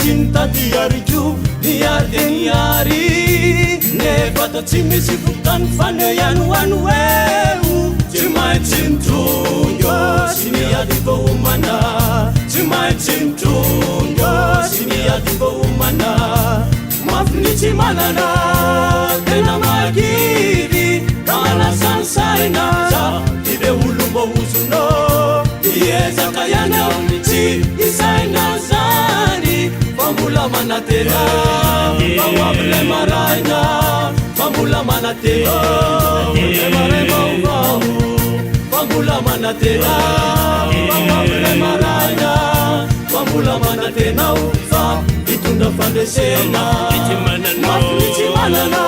cinta diarju niari nefa tsy misy vokany faneanoano eo tsy maintsy mitrongo sy miady vaomana tsy maintsy mitrongo sy miady vaomana mafinitsy manana tena magiry kalasansaina za ire olomba ozono iezaka ianao tsy isaina zany fambola manatena mawabile maraina fambola manatena maray vaovao fambola manatena mawabile maraina fambola manatenao fa itondra fandresena mafinitsy manana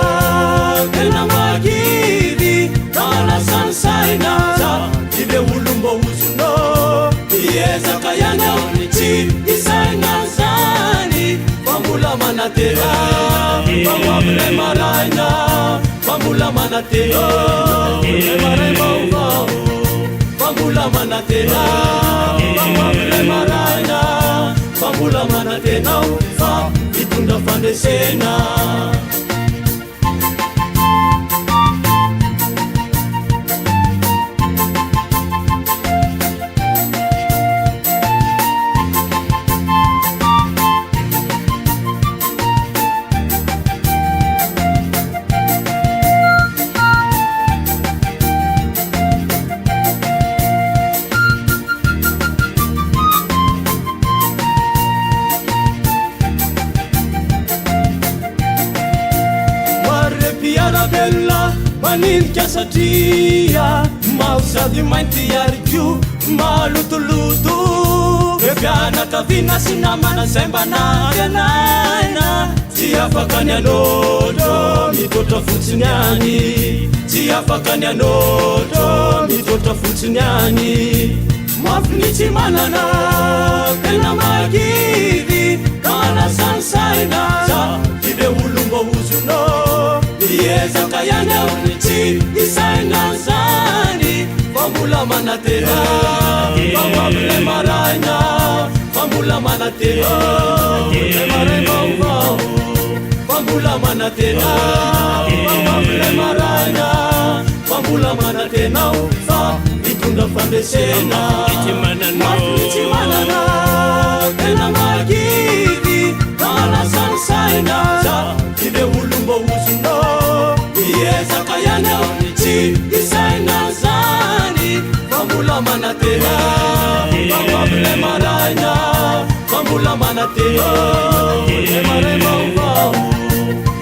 tena magiry kalasansaina za ire olomba ozono iezaka ianao tsy isaina zany fambola manatena mawabile maraina fambola manatena maray vaovao fambola manatena mawabile maraina fambola manatenao fa itondra fandresena bella maninka satria mausadi mainty arju malutulutu refianakavina sinamana sembana tenaina tsy afakany anotro mitotra fotsiny any tsy afakany anotro mitotra fotsiny any mafinitsy manana tena magiry kalasansaina za ire olomba ozono iezaka ianao tsy isaina zany fambola manatena mawabile maraina fambola manatena maray vaovao fambola manatena mawabile maraina fambola manatenao fa itondra fandresena mafinitsy manana tena magiry kalasansaina za ire olomba ozono iezaka ianao tsy isaina zany fambola manatena mawabile maraina fambola manatena maray vaovao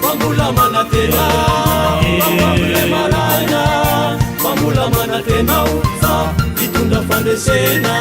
fambola manatena mawabile maraina fambola manatenao fa itondra fandresena